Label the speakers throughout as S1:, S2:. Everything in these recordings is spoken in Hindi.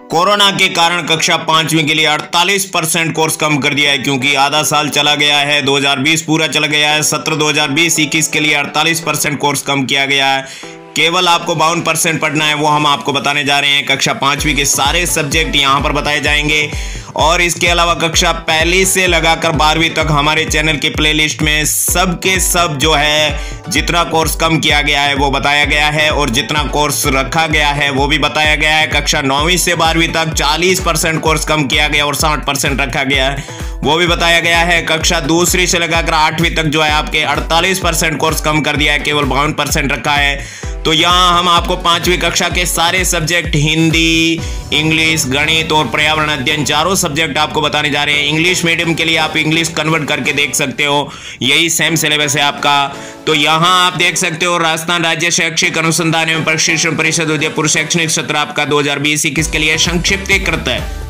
S1: कोरोना के कारण कक्षा 5वीं के लिए 48% कोर्स कम कर दिया है, क्योंकि आधा साल चला गया है। 2020 पूरा चला गया है। सत्र 2020-21 के लिए 48% कोर्स कम किया गया है। केवल आपको 52% पढ़ना है, वो हम आपको बताने जा रहे हैं। कक्षा 5वीं के सारे सब्जेक्ट यहाँ पर बताए जाएंगे और इसके अलावा कक्षा पहली से लगाकर 12वीं तक हमारे चैनल की प्लेलिस्ट में सब के सब जो है जितना कोर्स कम किया गया है वो बताया गया है और जितना कोर्स रखा गया है वो भी बताया गया है। कक्षा 9वीं से 12वीं तक 40% कोर्स कम किया गया और 60% रखा गया है, वो भी बताया गया है। कक्षा दूसरी से लगाकर 8वीं तक जो है आपके 48% कोर्स कम कर दिया है, केवल 52% रखा है। तो यहाँ हम आपको 5वीं कक्षा के सारे सब्जेक्ट हिंदी, इंग्लिश, गणित और पर्यावरण अध्ययन चारों सब्जेक्ट आपको बताने जा रहे हैं। इंग्लिश मीडियम के लिए आप इंग्लिश कन्वर्ट करके देख सकते हो, यही सेम सिलेबस है आपका। तो यहाँ आप देख सकते हो राजस्थान राज्य शैक्षिक अनुसंधान एवं प्रशिक्षण परिषद उदयपुर शैक्षणिक सत्र आपका 2020-21 के लिए संक्षिप्तीकृत है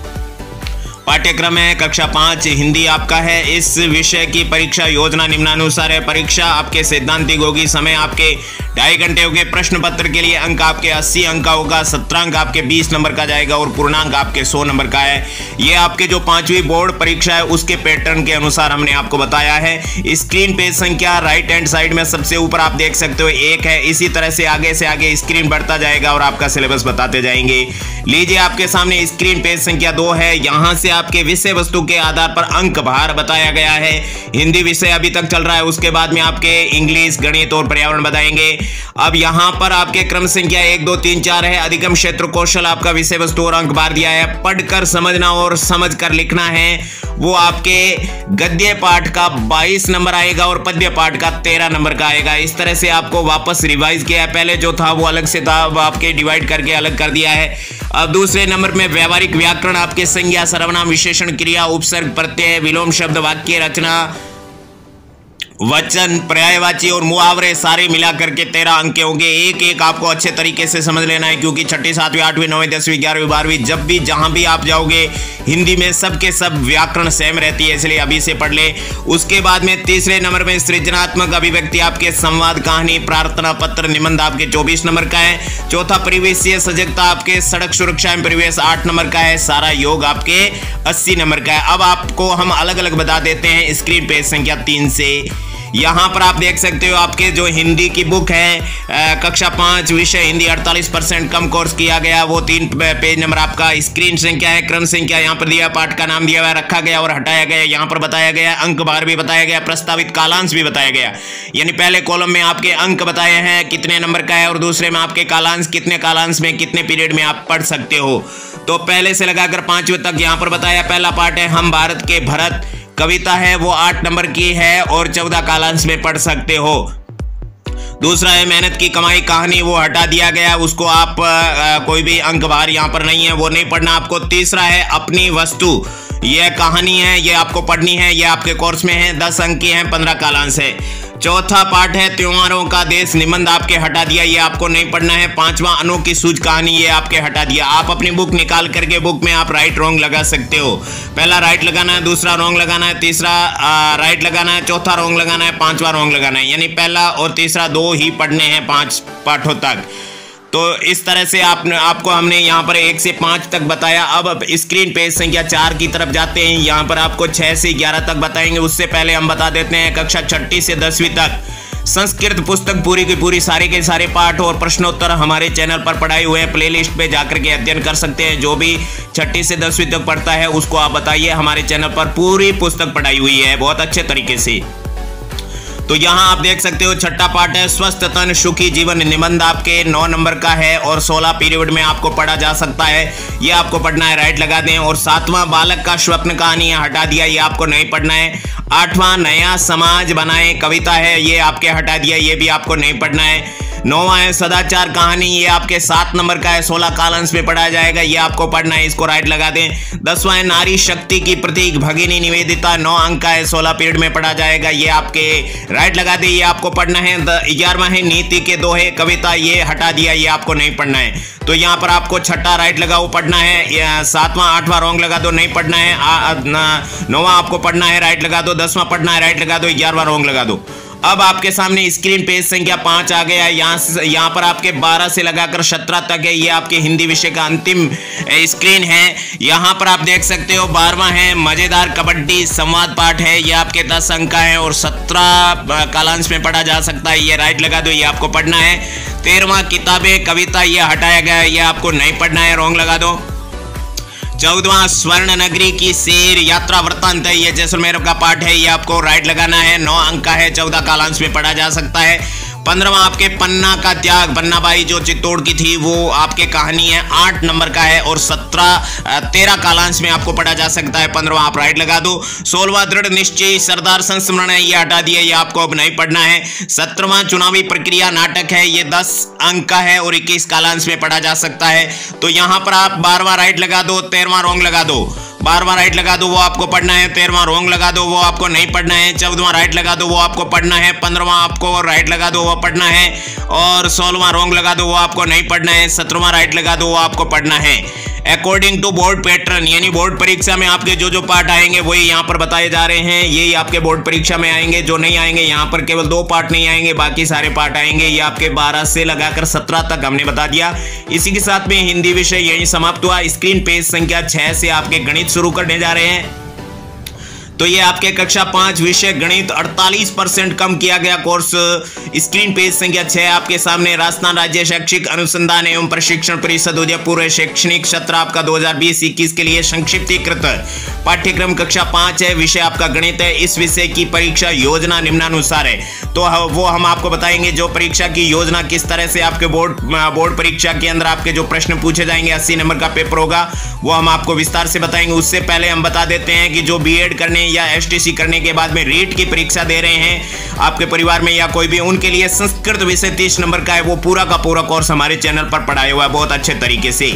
S1: पाठ्यक्रम है। कक्षा 5 हिंदी आपका है। इस विषय की परीक्षा योजना निम्नानुसार है। परीक्षा आपके सैद्धांतिक होगी, समय आपके 2.5 घंटे होंगे। प्रश्न पत्र के लिए अंक आपके 80 अंक का होगा, 17 अंक आपके 20 नंबर का जाएगा और पूर्णांक आपके 100 नंबर का है। ये आपके जो 5वीं बोर्ड परीक्षा है उसके पैटर्न के अनुसार हमने आपको बताया है। स्क्रीन पेज संख्या राइट हैंड साइड में सबसे ऊपर आप देख सकते हो 1 है। इसी तरह से आगे स्क्रीन बढ़ता जाएगा और आपका सिलेबस बताते जाएंगे। लीजिए आपके सामने स्क्रीन पेज संख्या 2 है। यहाँ से आपके विषय वस्तु के आधार पर अंक भार बताया गया है। हिंदी विषय अभी तक चल रहा है, उसके बाद में आपके इंग्लिश, गणित और पर्यावरण बताएंगे। अब यहाँ पर आपके क्रम संख्या 1 2 3 4 है। अधिगम क्षेत्र कौशल आपका विषय वस्तु और अंक भार दिया है। पढ़कर समझना और समझकर लिखना है, वो आपके गद्य पाठ का 22 नंबर आएगा और पद्य पाठ का 13 नंबर का आएगा। इस तरह से आपको वापस रिवाइज किया है। पहले जो था वो अलग से था, वो आपके डिवाइड करके अलग कर दिया है। अब दूसरे नंबर में व्यवहारिक व्याकरण आपके संज्ञा, सर्वनाम, विशेषण, क्रिया, उपसर्ग, प्रत्यय, विलोम शब्द, वाक्य रचना, वचन, पर्यायवाची और मुहावरे सारे मिला करके 13 अंक होंगे। एक आपको अच्छे तरीके से समझ लेना है, क्योंकि 6ठी, 7वीं, 8वीं, 9वीं, 10वीं, 11वीं, 12वीं जब भी जहां भी आप जाओगे हिंदी में सबके सब व्याकरण सेम रहती है, इसलिए अभी से पढ़ ले। उसके बाद में तीसरे नंबर में सृजनात्मक अभिव्यक्ति आपके संवाद, कहानी, प्रार्थना पत्र, निबंध आपके 24 नंबर का है। चौथा परिवेशीय सजगता आपके सड़क सुरक्षा एवं परिवेश 8 नंबर का है। सारा योग आपके 80 नंबर का है। अब आपको हम अलग अलग बता देते हैं स्क्रीन पेज संख्या 3 से। यहाँ पर आप देख सकते हो आपके जो हिंदी की बुक है कक्षा 5 विषय हिंदी 48% कम कोर्स किया गया, वो 3 पेज नंबर आपका। स्क्रीन संख्या है, क्रम संख्या यहाँ पर दिया, पाठ का नाम दिया हुआ, रखा गया और हटाया गया यहाँ पर बताया गया। अंक भार भी बताया गया, प्रस्तावित कालांश भी बताया गया। यानी पहले कॉलम में आपके अंक बताए हैं कितने नंबर का है और दूसरे में आपके कालांश, कितने कालांश में कितने पीरियड में आप पढ़ सकते हो। तो पहले से लगाकर 5वीं तक यहाँ पर बताया। पहला पार्ट है हम भारत के भरत, कविता है वो 8 नंबर की है और 14 कालांश में पढ़ सकते हो। दूसरा है मेहनत की कमाई, कहानी वो हटा दिया गया, उसको आप कोई भी अंक भार यहाँ पर नहीं है, वो नहीं पढ़ना आपको। तीसरा है अपनी वस्तु, ये कहानी है, ये आपको पढ़नी है, ये आपके कोर्स में है, 10 अंक की है, 15 कालांश है। चौथा पाठ है त्योहारों का देश, निबंध आपके हटा दिया, ये आपको नहीं पढ़ना है। 5वां अनोखी सूझ कहानी, ये आपके हटा दिया। आप अपनी बुक निकाल करके बुक में आप राइट रॉन्ग लगा सकते हो। पहला राइट लगाना है, दूसरा रॉन्ग लगाना है, तीसरा राइट लगाना है, चौथा रॉन्ग लगाना है, 5वां रॉन्ग लगाना है। यानी पहला और तीसरा 2 ही पढ़ने हैं 5 पाठों तक। तो इस तरह से आपको हमने यहाँ पर 1 से 5 तक बताया। अब स्क्रीन पेज संख्या 4 की तरफ जाते हैं। यहाँ पर आपको 6 से 11 तक बताएंगे। उससे पहले हम बता देते हैं कक्षा 6ठी से 10वीं तक संस्कृत पुस्तक पूरी की पूरी सारे के सारे पाठ और प्रश्नोत्तर हमारे चैनल पर पढ़ाए हुए हैं। प्लेलिस्ट पे जाकर के अध्ययन कर सकते हैं। जो भी 6ठी से 10वीं तक पढ़ता है उसको आप बताइए, हमारे चैनल पर पूरी पुस्तक पढ़ाई हुई है बहुत अच्छे तरीके से। तो यहाँ आप देख सकते हो 6ठा पाठ है स्वस्थ तन सुखी जीवन, निबंध आपके 9 नंबर का है और 16 पीरियड में आपको पढ़ा जा सकता है, ये आपको पढ़ना है, राइट लगा दें। और 7वां बालक का स्वप्न कहानी हटा दिया, ये आपको नहीं पढ़ना है। 8वां नया समाज बनाए, कविता है, ये आपके हटा दिया, ये भी आपको नहीं पढ़ना है। 9वां है सदाचार कहानी, ये आपके 7 नंबर का है, 16 कालांश में पढ़ाया जाएगा, ये आपको पढ़ना है, इसको राइट लगा दें। 10वां है नारी शक्ति की प्रतीक भगिनी निवेदिता, 9 अंक का है, 16 पीरियड में पढ़ा जाएगा, ये आपके राइट लगा दें, ये आपको पढ़ना है। 11वां है नीति के दोहे, कविता, ये हटा दिया, ये आपको नहीं पढ़ना है। तो यहाँ पर आपको 6ठा राइट लगाओ पढ़ना है, 7वां 8वां रॉन्ग लगा दो, नहीं पढ़ना है। 9वां आपको पढ़ना है, राइट लगा दो। 10वां पढ़ना है, राइट लगा दो। 11वां रॉन्ग लगा दो। अब आपके सामने स्क्रीन पेज संख्या 5 आ गया। यहाँ पर आपके 12 से लगाकर 17 तक है, ये आपके हिंदी विषय का अंतिम स्क्रीन है। यहाँ पर आप देख सकते हो 12वां है मजेदार कबड्डी संवाद पाठ है, ये आपके 10 अंक का है और 17 कालांश में पढ़ा जा सकता है, ये राइट लगा दो, ये आपको पढ़ना है। 13वां किताबें कविता, ये हटाया गया है, ये आपको नहीं पढ़ना है, रॉन्ग लगा दो। 14वां स्वर्ण नगरी की सैर यात्रा वृत्तांत है, ये जैसलमेर का पाठ है, ये आपको राइट लगाना है, 9 अंक का है, 14 कालांश में पढ़ा जा सकता है। 15वां आपके पन्ना का त्याग, पन्नाबाई जो चित्तौड़ की थी वो आपके कहानी है, 8 नंबर का है और 13 कालांश में आपको पढ़ा जा सकता है, 15वां आप राइट लगा दो। 16वां दृढ़ निश्चय सरदार संस्मरण है, ये हटा दिया, ये आपको अब नहीं पढ़ना है। 17वां चुनावी प्रक्रिया नाटक है, ये 10 अंक का है और 21 कालांश में पढ़ा जा सकता है। तो यहां पर आप 12वां राइट लगा दो, 13वां रॉन्ग लगा दो। 12वां राइट लगा दो, वो आपको पढ़ना है। 13वां रॉन्ग लगा दो, वो आपको नहीं पढ़ना है। 14वां राइट लगा दो, वो आपको पढ़ना है। 15वां आपको राइट लगा दो, वो पढ़ना है और 16वां रॉन्ग लगा दो, वो आपको नहीं पढ़ना है। 17वां राइट लगा दो, वो आपको पढ़ना है। अकॉर्डिंग टू बोर्ड पैटर्न, यानी बोर्ड परीक्षा में आपके जो पार्ट आएंगे वही यहाँ पर बताए जा रहे हैं, यही आपके बोर्ड परीक्षा में आएंगे। जो नहीं आएंगे यहाँ पर केवल 2 पार्ट नहीं आएंगे, बाकी सारे पार्ट आएंगे। ये आपके 12 से लगाकर 17 तक हमने बता दिया। इसी के साथ में हिंदी विषय यही समाप्त हुआ। स्क्रीन पेज संख्या 6 से आपके गणित शुरू करने जा रहे हैं। तो ये आपके कक्षा 5 विषय गणित 48% कम किया गया कोर्स। स्क्रीन पेज संख्या 6 आपके सामने राजस्थान राज्य शैक्षिक अनुसंधान एवं प्रशिक्षण परिषद उदयपुर शैक्षणिक सत्र आपका 2020-21 के लिए संक्षिप्तीकृत पाठ्यक्रम कक्षा 5 है। विषय आपका गणित है। इस विषय की परीक्षा योजना निम्नानुसार है, तो वो हम आपको बताएंगे जो परीक्षा की योजना किस तरह से आपके बोर्ड परीक्षा के अंदर आपके जो प्रश्न पूछे जाएंगे, 80 नंबर का पेपर होगा, वो हम आपको विस्तार से बताएंगे। उससे पहले हम बता देते हैं कि जो बीएड करने या एसटीसी करने के बाद में रीट की परीक्षा दे रहे हैं आपके परिवार में या कोई भी, उनके लिए संस्कृत विषय 30 नंबर का है, वो पूरा का पूरा कोर्स हमारे चैनल पर पढ़ाया हुआ है बहुत अच्छे तरीके से।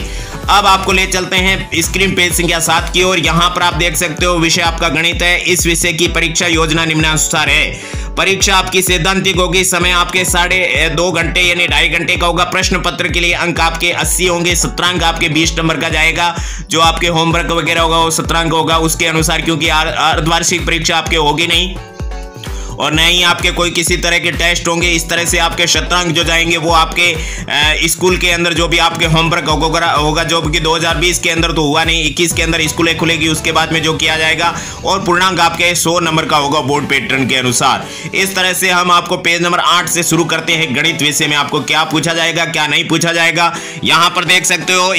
S1: अब आपको ले चलते हैं स्क्रीन पेज संख्या 7 की ओर। यहां पर आप देख सकते हो विषय आपका गणित है। इस विषय की परीक्षा योजना निम्नानुसार है। परीक्षा आपकी सैद्धांतिक होगी। समय आपके 2.5 घंटे यानी 2.5 घंटे का होगा। प्रश्न पत्र के लिए अंक आपके 80 होंगे। सत्रांक आपके 20 नंबर का जाएगा। जो आपके होमवर्क वगैरह होगा वो सत्रांक होगा उसके अनुसार, क्योंकि अर्धवार्षिक परीक्षा आपके होगी नहीं और न ही आपके कोई किसी तरह के टेस्ट होंगे। इस तरह से आपके शतरांक जो जाएंगे वो आपके स्कूल के अंदर जो भी आपके होमवर्क होगा, जो कि 2020 के अंदर तो हुआ नहीं, 21 के अंदर स्कूलें खुलेगी उसके बाद में जो किया जाएगा, और पूर्णांक आपके 100 नंबर का होगा बोर्ड पैटर्न के अनुसार। इस तरह से हम आपको पेज नंबर 8 से शुरू करते हैं। गणित विषय में आपको क्या पूछा जाएगा क्या नहीं पूछा जाएगा, यहाँ पर देख सकते हो।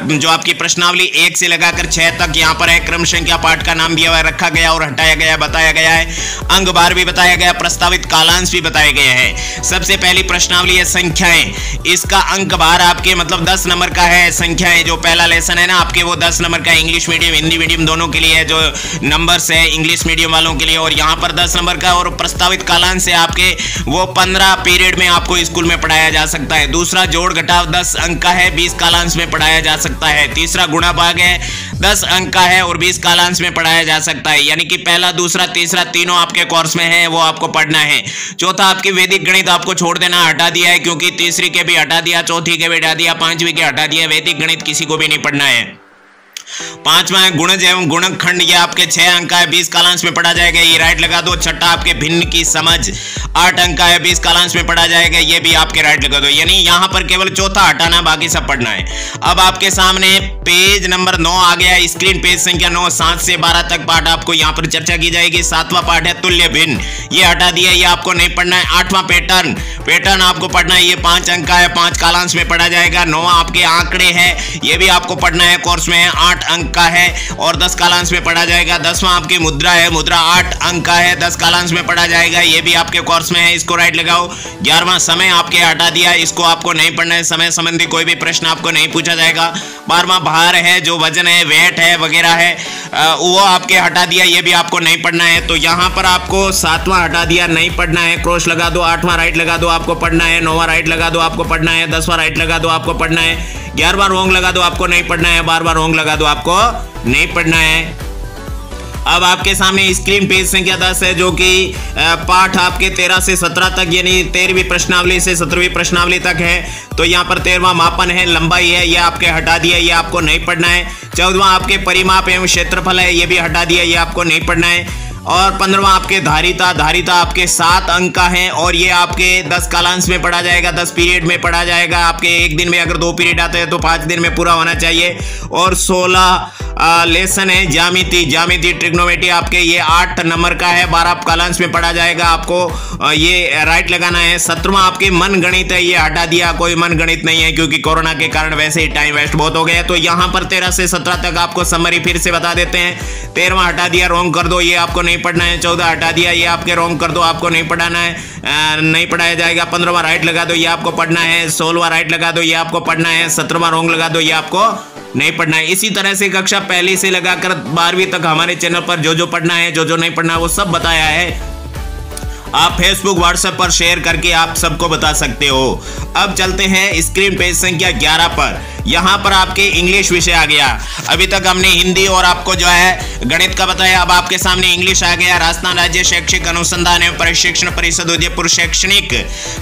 S1: जो आपकी प्रश्नावली 1 से लगाकर 6 तक यहाँ पर है। क्रम संख्या पाठ का नाम दिया हुआ रखा गया और हटाया गया बताया गया है। अंक बार भी बताया गया, प्रस्तावित कालांश भी बताए गए हैं। सबसे पहली प्रश्नावली है संख्याएं। इसका अंक बार आपके मतलब 10 नंबर का है। संख्याएं जो पहला लेसन है ना आपके, वो 10 नंबर का इंग्लिश मीडियम हिंदी मीडियम दोनों के लिए है। जो नंबर्स है इंग्लिश मीडियम वालों के लिए, और यहाँ पर 10 नंबर का। और प्रस्तावित कालांश है आपके, वो 15 पीरियड में आपको स्कूल में पढ़ाया जा सकता है। दूसरा जोड़ घटाव 10 अंक का है, 20 कालांश में पढ़ाया जा सकता है। तीसरा गुणा भाग है, 10 अंक का है और 20 कालांश में पढ़ाया जा सकता है। यानी कि पहला दूसरा तीसरा तीनों आपके कोर्स में है, वो आपको पढ़ना है। चौथा आपकी वैदिक गणित आपको छोड़ देना, हटा दिया है, क्योंकि तीसरी के भी हटा दिया, चौथी के भी हटा दिया, 5वीं के हटा दिया। वैदिक गणित किसी को भी नहीं पढ़ना है। 5वां है गुणज एवं गुणनखंड, ये आपके 6 अंक का है, 20 कालांश में पढ़ा जाएगा, ये राइट लगा दो। छठा आपके भिन्न की समझ 8 अंक का है, 20 कालांश में पढ़ा जाएगा, ये भी आपके राइट लगा दो। यानी यहां पर केवल चौथा हटाना, बाकी सब पढ़ना है। अब आपके सामने पेज नंबर 9 आ गया। स्क्रीन पेज संख्या 9, 7 से 12 तक पाठ आपको यहां पर चर्चा की जाएगी। 7वां पाठ है तुल्य भिन्न, ये हटा दिया, ये आपको नहीं पढ़ना है। 8वां पैटर्न आपको पढ़ना है, ये 5 अंक का है, 5 कालांश में पढ़ा जाएगा। 9वां आपके आंकड़े है, ये भी आपको पढ़ना है, कोर्स में है, 8 अंक का है और 10 कालांश में पढ़ा जाएगा। 10वां आपकी मुद्रा है, मुद्रा 8 अंक का है, 10 कालांश में पढ़ा जाएगा, ये भी आपके कोर्स में है, इसको राइट लगाओ। 11वां समय आपके हटा दिया, इसको आपको नहीं पढ़ना है, समय संबंधी कोई भी प्रश्न आपको नहीं पूछा जाएगा। 12वां भार है, जो वजन है वेट है वगैरह है, वो आपके हटा दिया, ये भी आपको नहीं पढ़ना है। तो यहां पर आपको 7वां हटा दिया, नहीं पढ़ना है, क्रॉस लगा दो। 8वां राइट लगा दो, आपको पढ़ना है। 9वां राइट लगा दो, आपको पढ़ना है। 10वां राइट लगा दो, आपको पढ़ना है। 11वां रॉन्ग लगा दो, आपको नहीं पढ़ना है। 12वां रॉन्ग लगा दो, आपको नहीं पढ़ना है। अब आपके सामने स्क्रीन पेज संख्या 10 है, जो कि पाठ आपके 13 से 17 तक यानी 13वीं प्रश्नावली से 17वीं प्रश्नावली तक है। तो यहाँ पर 13वां मापन है, लंबाई है, ये आपके हटा दिया, ये आपको नहीं पढ़ना है। 14वां आपके परिमाप एवं क्षेत्रफल है, ये भी हटा दिया, ये आपको नहीं पढ़ना है। और 15वां आपके धारिता। धारिता आपके 7 अंक का है और ये आपके 10 कालांश में पढ़ा जाएगा, 10 पीरियड में पढ़ा जाएगा। आपके एक दिन में अगर 2 पीरियड आते हैं तो 5 दिन में पूरा होना चाहिए। और 16 लेसन है ज्यामिति। ज्यामिति ट्रिग्नोमेट्री आपके ये 8 नंबर का है, 12 कालांश में पढ़ा जाएगा। आपको ये राइट लगाना है। 17वां आपके मन गणित है, ये हटा दिया, कोई मन गणित नहीं है क्योंकि कोरोना के कारण वैसे ही टाइम वेस्ट बहुत हो गया। तो यहाँ पर 13 से 17 तक आपको समरी फिर से बता देते हैं। 13वां हटा दिया, रॉन्ग कर दो, ये आपको नहीं पढ़ना है। 14 हटा दिया, ये आपके रॉन्ग कर दो, आपको नहीं पढ़ाना है, नहीं पढ़ाया जाएगा। 15वां राइट लगा दो, ये आपको पढ़ना है। 16वां राइट लगा दो, ये आपको पढ़ना है। 17वां रॉन्ग लगा दो, ये आपको नहीं पढ़ना है। इसी तरह से कक्षा पहली से लगाकर 12वीं तक हमारे चैनल पर जो पढ़ना है, जो नहीं पढ़ना है, वो सब बताया है। आप फेसबुक व्हाट्सएप पर शेयर करके आप सबको बता सकते हो। अब चलते हैं स्क्रीन पेज संख्या 11 पर। यहाँ पर आपके इंग्लिश विषय आ गया। अभी तक हमने हिंदी और आपको जो है गणित का बताया, अब आपके सामने इंग्लिश आ गया। राजस्थान राज्य शैक्षिक अनुसंधान एवं प्रशिक्षण परिषद उदयपुर शैक्षणिक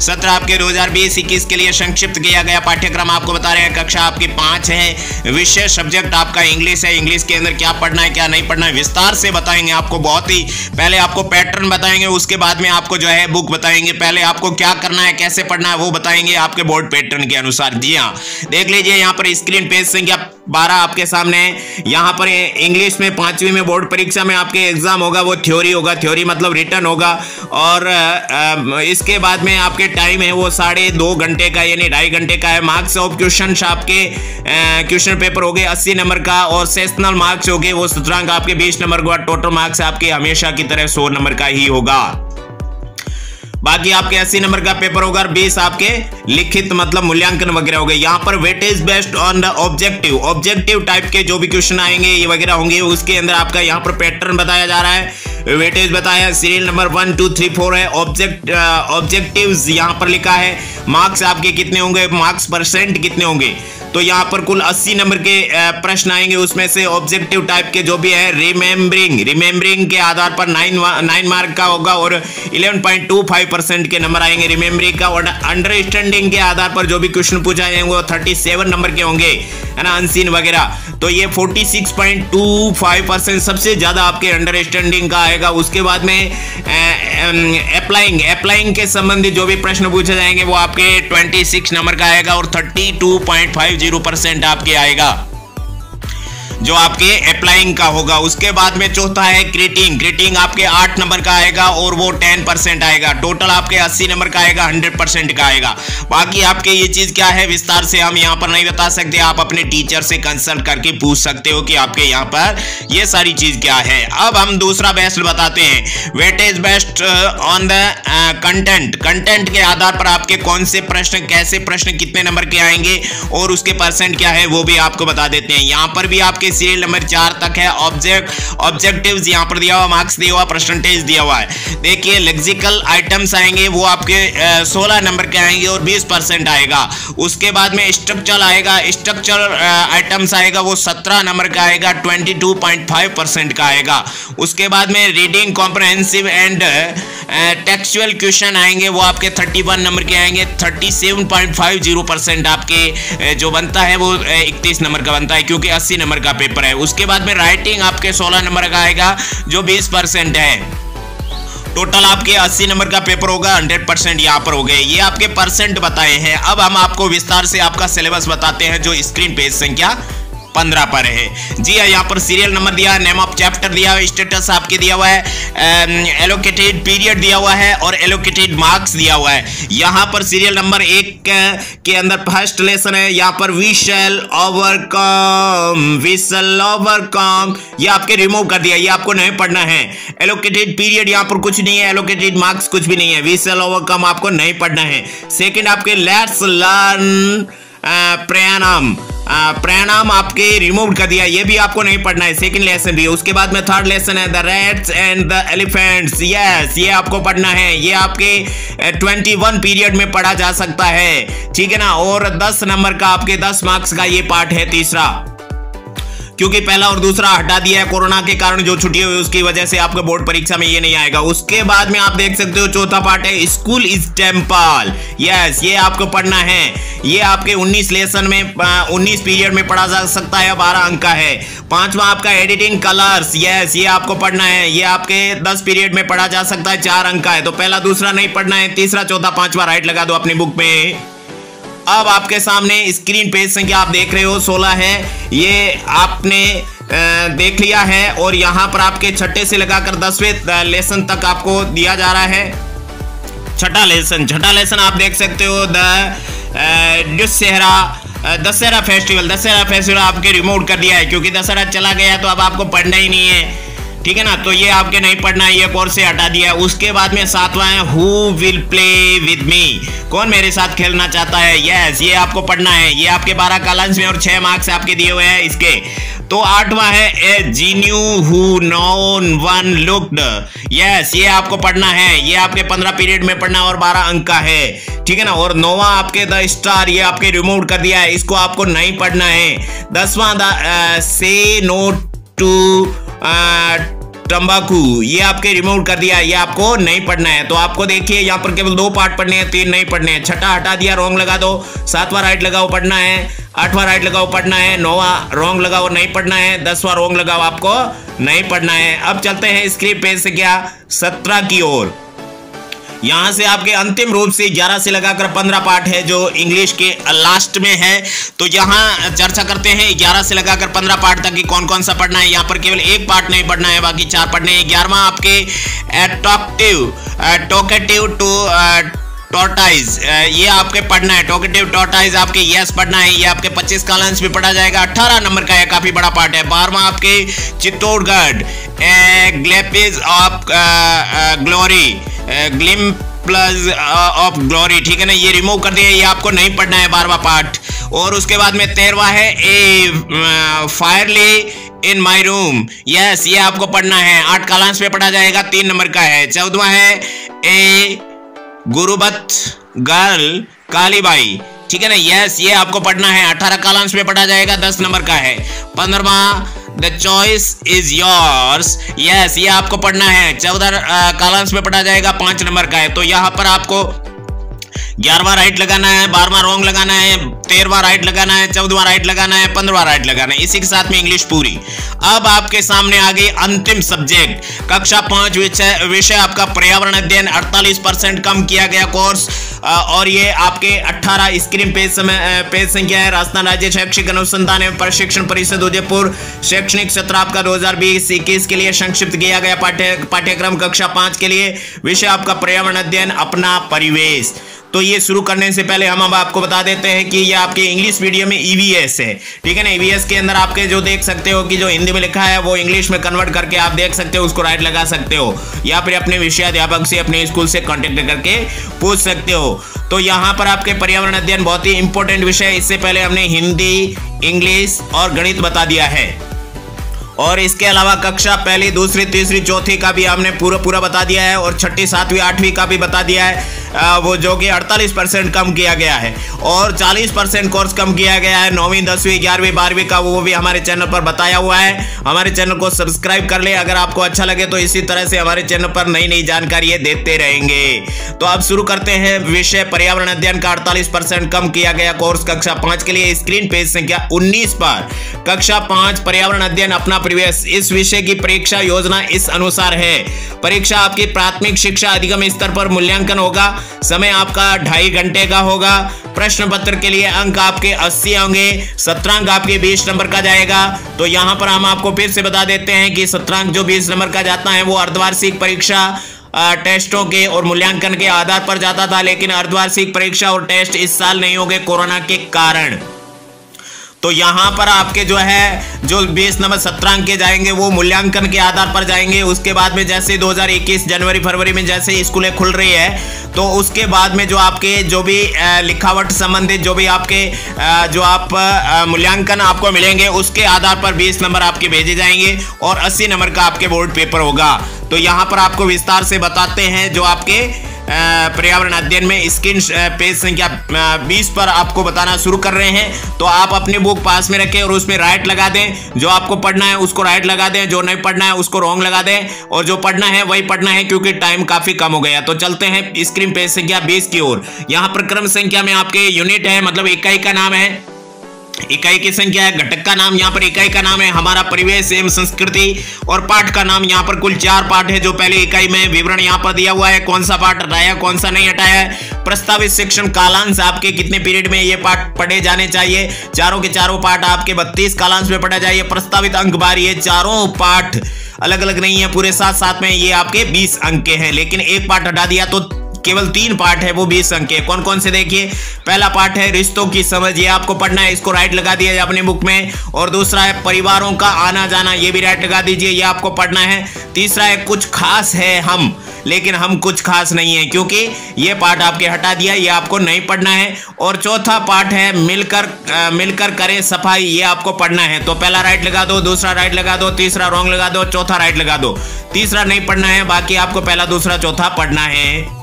S1: सत्र आपके 2020-21 के लिए संक्षिप्त किया गया पाठ्यक्रम आपको बता रहे हैं। कक्षा आपकी 5 है, विषय सब्जेक्ट आपका इंग्लिश है। इंग्लिश के अंदर क्या पढ़ना है, क्या नहीं पढ़ना है, विस्तार से बताएंगे आपको। बहुत ही पहले आपको पैटर्न बताएंगे, उसके बाद में आपको जो है बुक बताएंगे। पहले आपको क्या करना है, कैसे पढ़ना है, वो बताएंगे आपके बोर्ड पैटर्न के अनुसार। जी हाँ, देख लीजिए यहाँ पर स्क्रीन पेज संख्या 12 आपके सामने है। यहाँ पर इंग्लिश में 5वीं में बोर्ड परीक्षा में आपके एग्जाम होगा, वो थ्योरी होगा। थ्योरी मतलब रिटर्न होगा। और इसके बाद में आपके टाइम है वो 2.5 घंटे का, यानी 2.5 घंटे का है। मार्क्स ऑफ क्वेश्चन आपके क्वेश्चन पेपर हो गए 80 नंबर का, और सेशनल मार्क्स हो गए वो सूचकांक आपके 20 नंबर का। टोटल मार्क्स आपके हमेशा की तरह 100 नंबर का ही होगा। बाकी आपके 80 नंबर का पेपर होगा, 20 आपके लिखित मतलब मूल्यांकन वगैरह हो गए। यहाँ पर weightage based on the objective type के जो भी क्वेश्चन आएंगे ये वगैरह होंगे। उसके अंदर आपका यहाँ पर पैटर्न बताया जा रहा है। वेटेज बताया, सीरियल नंबर 1 2 3 4 है। ऑब्जेक्टिव्स यहाँ पर लिखा है। मार्क्स आपके कितने होंगे, मार्क्स परसेंट कितने होंगे, तो यहाँ पर कुल 80 नंबर के प्रश्न आएंगे। उसमें से ऑब्जेक्टिव टाइप के जो भी है, रिमेम्बरिंग के आधार पर 9 मार्क का होगा और 11.25% के नंबर आएंगे रिमेम्बरिंग का। और अंडरस्टैंडिंग के आधार पर जो भी क्वेश्चन पूछा जाएंगे वो 37 नंबर के होंगे, है ना, अनसीन वगैरह। तो ये 46.25% सबसे ज्यादा आपके अंडरस्टैंडिंग का आएगा। उसके बाद में अप्लाइंग के संबंधित जो भी प्रश्न पूछे जाएंगे वो आपके 26 नंबर का आएगा और 32.50% आपके आएगा जो आपके अप्लाइंग का होगा। उसके बाद में चौथा है ग्रीटिंग आपके 8 नंबर का आएगा और वो 10% आएगा। टोटल आपके 80 नंबर का आएगा, 100% का आएगा। बाकी आपके ये चीज क्या है विस्तार से हम यहाँ पर नहीं बता सकते, आप अपने टीचर से कंसल्ट करके पूछ सकते हो कि आपके यहाँ पर ये सारी चीज क्या है। अब हम दूसरा बेस्ट बताते हैं, weightage best on the content के आधार पर आपके कौन से प्रश्न, कैसे प्रश्न, कितने नंबर के आएंगे और उसके परसेंट क्या है वो भी आपको बता देते हैं। यहाँ पर भी आपके सीरियल नंबर 4 तक है। ऑब्जेक्टिव्स यहाँ पर दिया हुआ, मार्क्स दिया हुआ, परसेंटेज दिया हुआ है। देखिए लेक्सिकल आइटम्स आएंगे वो आपके 16 नंबर के आएंगे और 20% आएगा। उसके बाद में स्ट्रक्चर आएगा, स्ट्रक्चर आइटम्स आएगा वो 17 नंबर का आएगा, 22.5% का आएगा। उसके बाद में reading comprehensive and textual question आएंगे वो आपके 31 नंबर के आएंगे, 37.50% आपके जो बनता है वो 31 नंबर का बनता है क्योंकि 80 नंबर का पेपर है। उसके बाद में राइटिंग आपके 16 नंबर का आएगा जो 20% है। टोटल आपके 80 नंबर का पेपर होगा, 100% यहाँ पर हो गए। ये आपके परसेंट बताए हैं। अब हम आपको विस्तार से आपका सिलेबस बताते हैं जो स्क्रीन पेज संख्या 15 पर है। जी हाँ, यहाँ पर सीरियल नंबर दिया है, नेम ऑफ चैप्टर दिया हुआ है, स्टेटस आपके दिया हुआ है, एलोकेटेड पीरियड दिया हुआ है और एलोकेटेड मार्क्स दिया हुआ है। यहाँ पर सीरियल नंबर 1 के अंदर फर्स्ट लेसन है। यहाँ पर वी शैल ओवरकम ये आपके रिमूव कर दिया, ये आपको नहीं पढ़ना है। एलोकेटेड पीरियड यहाँ पर कुछ नहीं है, एलोकेटेड मार्क्स कुछ भी नहीं है, वी शैल ओवरकम आपको नहीं पढ़ना है। सेकेंड आपके लेट्स लर्न प्रणाम आपके रिमूव कर दिया, ये भी आपको नहीं पढ़ना है, सेकंड लेसन भी। उसके बाद में थर्ड लेसन है the rats and the elephants, yes ये आपको पढ़ना है, ये आपके 21 पीरियड में पढ़ा जा सकता है, ठीक है ना। और 10 नंबर का आपके 10 मार्क्स का ये पार्ट है तीसरा। क्योंकि पहला और दूसरा हटा दिया है कोरोना के कारण, जो छुट्टी हुई उसकी वजह से आपको बोर्ड परीक्षा में ये नहीं आएगा। उसके बाद में आप देख सकते हो चौथा पार्ट है स्कूल इज टेम्पल। यस, ये आपको पढ़ना है। ये आपके 19 लेसन में 19 पीरियड में पढ़ा जा सकता है, 12 अंक का है। पांचवा आपका एडिटिंग कलर्स। यस, ये आपको पढ़ना है। ये आपके 10 पीरियड में पढ़ा जा सकता है, 4 अंक का है। तो पहला दूसरा नहीं पढ़ना है, तीसरा चौथा पांचवा राइट लगा दो अपनी बुक में। अब आपके सामने स्क्रीन पेज संख्या आप देख रहे हो 16 है, ये आपने देख लिया है। और यहाँ पर आपके छठे से लगाकर 10वें लेसन तक आपको दिया जा रहा है। छठा लेसन आप देख सकते हो दशहरा फेस्टिवल आपके रिमूव कर दिया है, क्योंकि दशहरा चला गया तो अब आपको पढ़ना ही नहीं है, ठीक है ना। तो ये आपके नहीं पढ़ना है, ये कोर्स से हटा दिया है। उसके बाद में 7वां है who will play with me, कौन मेरे साथ खेलना चाहता है। यस, ये आपको पढ़ना है। ये आपके 12 कालांश में और 6 मार्क्स आपके दिए हुए हैं इसके। तो 8वां है a genie who no one looked. Yes, ये आपको पढ़ना है। ये आपके 15 पीरियड में पढ़ना और 12 अंक का है, ठीक है ना। और 9वां आपके द स्टार, ये आपके रिमूव कर दिया है, इसको आपको नहीं पढ़ना है। 10वां द से नो टू तंबाकू, ये आपके रिमूव कर दिया है, ये आपको नहीं पढ़ना है। तो आपको देखिए यहाँ पर केवल 2 पार्ट पढ़ने हैं, 3 नहीं पढ़ने हैं। छठा हटा दिया, रॉन्ग लगा दो। 7वां राइट लगाओ, पढ़ना है। 8वां राइट लगाओ, पढ़ना है। 9वां रॉन्ग लगाओ, नहीं पढ़ना है। 10वां रॉन्ग लगाओ, आपको नहीं पढ़ना है। अब चलते हैं स्क्रीन पेज से क्या 17 की ओर। यहां से आपके अंतिम रूप से 11 से लगाकर 15 पार्ट है जो इंग्लिश के लास्ट में है। तो यहां चर्चा करते हैं 11 से लगाकर 15 पार्ट तक की कौन कौन सा पढ़ना है। यहां पर केवल 1 पार्ट नहीं पढ़ना है, बाकी 4 पढ़ने हैं। 11वां आपके टॉकेटिव टू टॉर्टाइज, ये आपके पढ़ना है। टॉकेटिव टॉर्टाइज आपके यस पढ़ना है, ये आपके 25 कालांश में पढ़ा जाएगा। 18 नंबर का है, काफी बड़ा पार्ट है। 12वां आपके Chittorgarh glimpse of glory, glimpse of glory, ठीक है ना। ये रिमूव कर दिया, ये आपको नहीं पढ़ना है 12वां पार्ट। और उसके बाद में 13वां है ए फायरली इन माई रूम। यस, ये आपको पढ़ना है, 8 कालांश में पढ़ा जाएगा, 3 नंबर का है। 14वां है ए गुरुबत गर्ल कालीबाई, ठीक है ना। यस, ये आपको पढ़ना है, 18 कालांश में पढ़ा जाएगा, 10 नंबर का है। 15वां the choice is yours. Yes, ये आपको पढ़ना है, 14 कालांश में पढ़ा जाएगा, 5 नंबर का है। तो यहां पर आपको 11वां राइट लगाना है, 12वां रॉन्ग लगाना है, 13वां राइट लगाना है, 14वां राइट लगाना है, 15वां राइट लगाना है। इसी के साथ में इंग्लिश पूरी। अब आपके सामने आ गई अंतिम सब्जेक्ट, कक्षा 5 विषय आपका पर्यावरण अध्ययन। 48% कम किया गया कोर्स। और ये आपके 18 स्क्रीन पेज संख्या है। राजस्थान राज्य शैक्षिक अनुसंधान एवं प्रशिक्षण परिषद उदयपुर शैक्षणिक सत्र आपका 2020-21 के लिए संक्षिप्त किया गया पाठ्यक्रम कक्षा 5 के लिए। विषय आपका पर्यावरण अध्ययन, अपना परिवेश। तो ये शुरू करने से पहले हम अब आपको बता देते हैं कि ये आपके इंग्लिश मीडियम में ईवीएस है, ठीक है ना। ईवीएस के अंदर आपके जो देख सकते हो कि जो हिंदी में लिखा है वो इंग्लिश में कन्वर्ट करके आप देख सकते हो, उसको राइट लगा सकते हो, या फिर अपने विषयाध्यापक से अपने स्कूल से कांटेक्ट करके पूछ सकते हो। तो यहाँ पर आपके पर्यावरण अध्ययन बहुत ही इंपॉर्टेंट विषय है। इससे पहले हमने हिंदी, इंग्लिश और गणित बता दिया है। और इसके अलावा कक्षा 1, 2, 3, 4 का भी हमने पूरा बता दिया है। और 6ठी, 7वीं, 8वीं का भी बता दिया है, वो जो कि 48% कम किया गया है। और 40% कोर्स कम किया गया है 9वीं, 10वीं, 11वीं, 12वीं का, वो भी हमारे चैनल पर बताया हुआ है। हमारे चैनल को सब्सक्राइब कर ले अगर आपको अच्छा लगे तो। इसी तरह से हमारे चैनल पर नई नई जानकारी देते रहेंगे। तो अब शुरू करते हैं विषय पर्यावरण अध्ययन का 48% कम किया गया कोर्स कक्षा 5 के लिए। स्क्रीन पेज संख्या 19 पर कक्षा 5 पर्यावरण अध्ययन, अपना परिवेश, इस विषय की परीक्षा योजना इस अनुसार है। परीक्षा आपकी प्राथमिक शिक्षा अधिगम स्तर पर मूल्यांकन होगा। समय आपका 2.5 घंटे का होगा। प्रश्न पत्र के लिए अंक आपके 80 होंगे। सत्रांक आपके 20 नंबर का जाएगा। तो यहां पर हम आपको फिर से बता देते हैं कि सत्रांक जो 20 नंबर का जाता है वो अर्धवार्षिक परीक्षा टेस्टों के और मूल्यांकन के आधार पर जाता था, लेकिन अर्धवार्षिक परीक्षा और टेस्ट इस साल नहीं होंगे कोरोना के कारण। तो यहां पर आपके जो 20 नंबर सत्रांक के जाएंगे वो मूल्यांकन के आधार पर जाएंगे। उसके बाद में जैसे 2021 जनवरी फरवरी में जैसे स्कूलें खुल रही है तो उसके बाद में जो आपके जो भी लिखावट संबंधित जो भी आपके जो आप मूल्यांकन आपको मिलेंगे उसके आधार पर 20 नंबर आपके भेजे जाएंगे और 80 नंबर का आपके बोर्ड पेपर होगा। तो यहाँ पर आपको विस्तार से बताते हैं जो आपके पर्यावरण अध्ययन में स्क्रीन पेज संख्या 20 पर आपको बताना शुरू कर रहे हैं। तो आप अपनी बुक पास में रखें और उसमें राइट लगा दें। जो आपको पढ़ना है उसको राइट लगा दें, जो नहीं पढ़ना है उसको रॉन्ग लगा दें, और जो पढ़ना है वही पढ़ना है क्योंकि टाइम काफी कम हो गया। तो चलते हैं स्क्रीन पेज संख्या 20 की ओर। यहाँ पर क्रम संख्या में आपके यूनिट है, मतलब इकाई का नाम है, इकाई की संख्या है, घटक का नाम यहाँ पर इकाई का नाम है, हमारा परिवेश एवं संस्कृति, और पाठ का नाम यहाँ पर कुल 4 पाठ है। जो पहले इकाई में विवरण यहाँ पर दिया हुआ है, कौन सा पाठ हटाया कौन सा नहीं हटाया है, प्रस्तावित शिक्षण कालांश आपके कितने पीरियड में ये पाठ पढ़े जाने चाहिए। चारों के चारों पाठ आपके 32 कालांश में पढ़ा जाए। प्रस्तावित अंक बार, ये चारों पाठ अलग अलग नहीं है, पूरे साथ साथ में ये आपके 20 अंक के हैं, लेकिन एक पाठ हटा दिया तो केवल 3 पार्ट है, वो 20 अंक के। कौन कौन से देखिए, पहला पार्ट है रिश्तों की समझ, ये आपको पढ़ना है, इसको राइट लगा दिया अपने बुक में। और दूसरा है परिवारों का आना जाना, ये भी राइट लगा दीजिए, ये आपको पढ़ना है। तीसरा है कुछ खास है हम, लेकिन हम कुछ खास नहीं है, क्योंकि ये पार्ट आपके हटा दिया, ये आपको नहीं पढ़ना है। और चौथा पार्ट है मिलकर करें सफाई, ये आपको पढ़ना है। तो पहला राइट लगा दो, दूसरा राइट लगा दो, तीसरा रॉन्ग लगा दो, चौथा राइट लगा दो। तीसरा नहीं पढ़ना है, बाकी आपको पहला दूसरा चौथा पढ़ना है।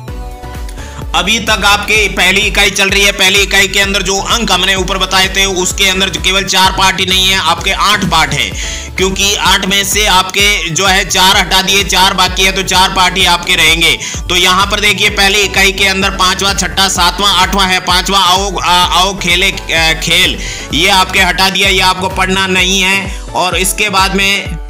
S1: अभी तक आपके पहली इकाई चल रही है। पहली इकाई के अंदर जो अंक हमने ऊपर बताए थे उसके अंदर केवल 4 पार्ट ही नहीं है, आपके 8 पार्ट है, क्योंकि 8 में से आपके जो है 4 हटा दिए, 4 बाकी है, तो 4 पार्ट ही आपके रहेंगे। तो यहाँ पर देखिए पहली इकाई के अंदर 5वां, 6वां, 7वां, 8वां है। 5वां आओ खेले खेल, ये आपके हटा दिया, ये आपको पढ़ना नहीं है। और इसके बाद में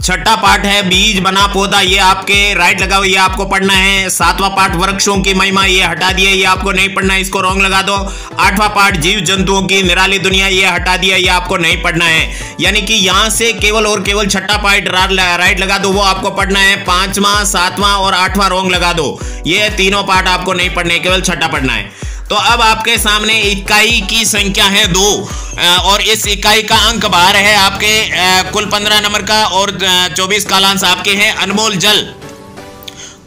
S1: 6ठा पार्ट है बीज बना पौधा, ये आपके राइट लगाओ, ये आपको पढ़ना है। 7वां पार्ट वृक्षों की महिमा, ये हटा दिया, ये आपको नहीं पढ़ना है, इसको रॉन्ग लगा दो। 8वां पार्ट जीव जंतुओं की निराली दुनिया, ये हटा दिया, ये आपको नहीं पढ़ना है। यानी कि यहां से केवल और केवल 6ठा पार्ट राइट लगा दो, वो आपको पढ़ना है। 5वां, 7वां और 8वां रॉन्ग लगा दो, ये तीनों पार्ट आपको नहीं पढ़ने, केवल 6ठा पढ़ना है। तो अब आपके सामने इकाई की संख्या है 2, और इस इकाई का अंक बार है आपके कुल 15 नंबर का, और 24 कालांश आपके हैं। अनमोल जल,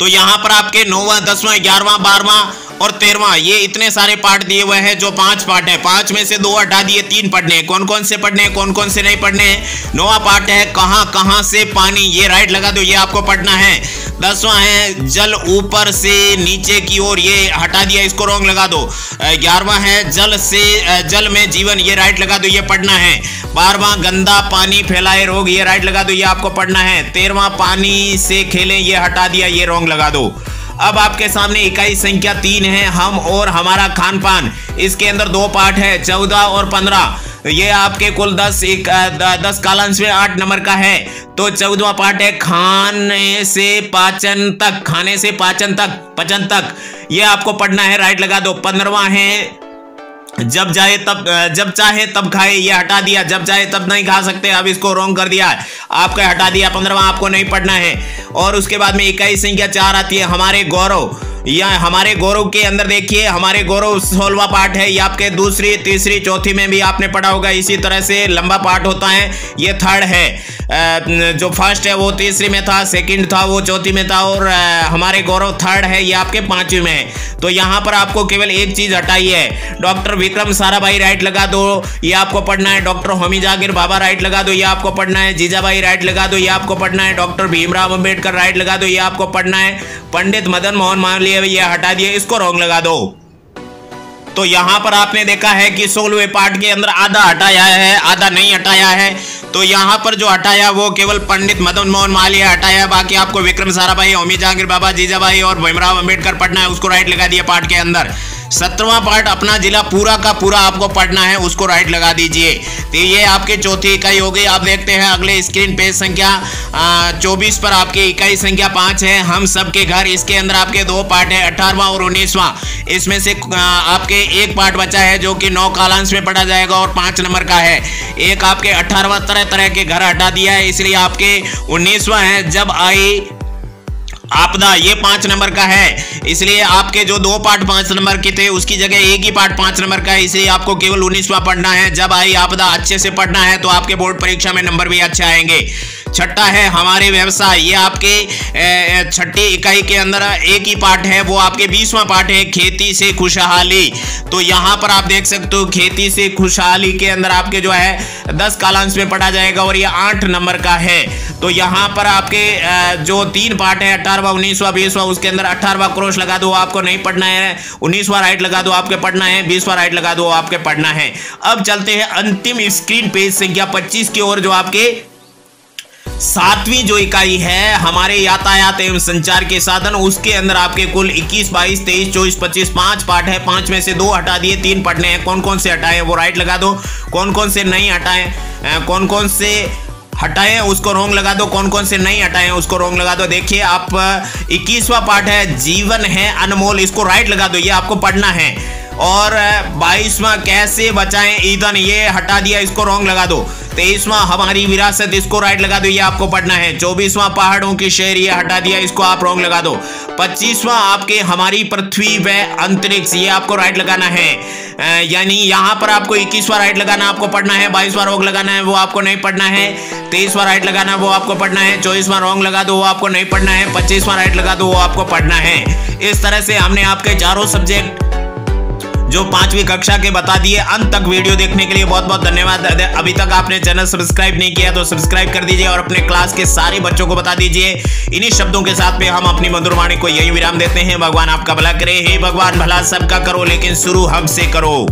S1: तो यहां पर आपके 9वां, 10वां, 11वां, 12वां और 13वां, ये इतने सारे पार्ट दिए हुए हैं, जो 5 पार्ट है। 5 में से 2 हटा दिए, 3 पढ़ने हैं। कौन कौन से पढ़ने हैं, कौन कौन से नहीं पढ़ने हैं। 9वां पार्ट है कहां कहां से पानी, ये राइट लगा दो, ये आपको पढ़ना है। 10वां है जल ऊपर से नीचे की ओर, ये हटा दिया, इसको रॉन्ग लगा दो। 11वां है जल में जीवन, ये राइट लगा दो, ये पढ़ना है। 12वां गंदा पानी फैलाए रोग, ये राइट लगा दो, ये आपको पढ़ना है। 13वां पानी से खेलें, ये हटा दिया, ये रॉन्ग लगा दो। अब आपके सामने इकाई संख्या 3 है, हम और हमारा खान पान। इसके अंदर 2 पार्ट है, 14 और 15। ये आपके कुल 10 कालांश में 8 नंबर का है। तो 14वां पार्ट है खाने से पाचन तक, खाने से पाचन तक, पचन तक, ये आपको पढ़ना है, राइट लगा दो। 15वां है जब चाहे तब खाए, ये हटा दिया, जब चाहे तब नहीं खा सकते, अब इसको रॉन्ग कर दिया, आपका हटा दिया। 15वां आपको नहीं पढ़ना है। और उसके बाद में इकाई संख्या 4 आती है, हमारे गौरव। या हमारे गौरव के अंदर देखिए, हमारे गौरव 16वां पार्ट है, ये आपके दूसरी, तीसरी, चौथी में भी आपने पढ़ा होगा। इसी तरह से लंबा पार्ट होता है, ये 3rd है। जो फर्स्ट है वो तीसरी में था, सेकंड था वो चौथी में था, और हमारे गौरव 3rd है, ये आपके 5वीं में है। तो यहाँ पर आपको केवल एक चीज हटाई है, डॉक्टर विक्रम साराभाई राइट लगा दो, ये आपको पढ़ना है। डॉक्टर होमी जागीर बाबा राइट लगा दो, ये आपको पढ़ना है। जीजाबाई राइट लगा दो, ये आपको पढ़ना है। डॉक्टर भीमराव अंबेडकर राइट लगा दो, ये आपको पढ़ना है। पंडित मदन मोहन मालवीय, ये हटा दिए, इसको रॉन्ग लगा दो। तो यहां पर आपने देखा है कि 16वें पार्ट के अंदर आधा हटाया है, आधा नहीं हटाया है। तो यहां पर जो हटाया वो केवल पंडित मदन मोहन मालवीय हटाया, बाकी आपको विक्रम साराभाई, होमी जागीर बाबा, जीजाबाई और भीमराव अंबेडकर पढ़ना है, उसको राइट लगा दिया पार्ट के अंदर। 17वां पार्ट अपना जिला पूरा का पूरा आपको पढ़ना है, उसको राइट लगा दीजिए। तो ये आपकी चौथी इकाई हो गई। आप देखते हैं अगले स्क्रीन पेज संख्या 24 पर आपकी इकाई संख्या 5 है, हम सबके घर। इसके अंदर आपके 2 पार्ट है, 18वां और 19वां। इसमें से आपके एक पार्ट बचा है जो कि 9 कालांश में पढ़ा जाएगा और 5 नंबर का है। एक आपके 18वां तरह तरह के घर हटा दिया है, इसलिए आपके 19वां है जब आई आपदा, ये 5 नंबर का है। इसलिए आपके जो 2 पार्ट 5 नंबर के थे उसकी जगह एक ही पार्ट 5 नंबर का है, इसलिए आपको केवल 19वां पढ़ना है। जब आई आपदा अच्छे से पढ़ना है तो आपके बोर्ड परीक्षा में नंबर भी अच्छे आएंगे। 6ठा है हमारे व्यवसाय, ये आपके 6ठी इकाई के अंदर एक ही पार्ट है, वो आपके 20वां पार्ट है, खेती से खुशहाली। तो यहाँ पर आप देख सकते हो खेती से खुशहाली के अंदर आपके जो है 10 कालांश में पढ़ा जाएगा और ये 8 नंबर का है। तो यहाँ पर आपके जो 3 पार्ट है, 18वां 17वां 19वां 20वां, उसके अंदर 18वां क्रॉस लगा दो, आपको नहीं पढ़ना है। 19वां राइट लगा दो, आपके पढ़ना है। 20वां राइट लगा दो, आपके पढ़ना है। अब चलते हैं अंतिम स्क्रीन पेज संख्या 25 की ओर, जो आपके 7वीं जो इकाई है हमारे यातायात एवं संचार के साधन, उसके अंदर आपके कुल 21, 22, 23, 24, 25 5 पार्ट है। 5 में से 2 हटा दिए, 3 पढ़ने हैं। कौन कौन से हटाए वो राइट लगा दो, कौन कौन से नहीं हटाए, कौन कौन से हटाए उसको रोंग लगा दो, कौन कौन से नहीं हटाए उसको रोंग लगा दो। देखिए आप 21वां पार्ट है जीवन है अनमोल, इसको राइट लगा दो, ये आपको पढ़ना है। और 22वां कैसे बचाएं ईंधन, ये हटा दिया, इसको रोंग लगा दो। 23वां हमारी विरासत, इसको राइट लगा दो, ये आपको पढ़ना है। 24वां पहाड़ों की शहर, ये हटा दिया, इसको आप रोंग लगा दो। 25वां आपके हमारी पृथ्वी व अंतरिक्ष, ये आपको राइट लगाना है। यानी यहां पर आपको 21वां राइट लगाना, आपको पढ़ना है। 22वां रोंग लगाना है, वो आपको नहीं पढ़ना है। 23वां राइट लगाना, वो आपको पढ़ना है। 24वां रोंग लगा दो, वो आपको नहीं पढ़ना है। 25वां राइट लगा दो, वो आपको पढ़ना है। इस तरह से हमने आपके चारों सब्जेक्ट जो 5वीं कक्षा के बता दिए। अंत तक वीडियो देखने के लिए बहुत बहुत धन्यवाद। अभी तक आपने चैनल सब्सक्राइब नहीं किया तो सब्सक्राइब कर दीजिए और अपने क्लास के सारे बच्चों को बता दीजिए। इन्हीं शब्दों के साथ में हम अपनी मधुर वाणी को यही विराम देते हैं। भगवान आपका भला करे। हे भगवान भला सबका करो, लेकिन शुरू हमसे करो।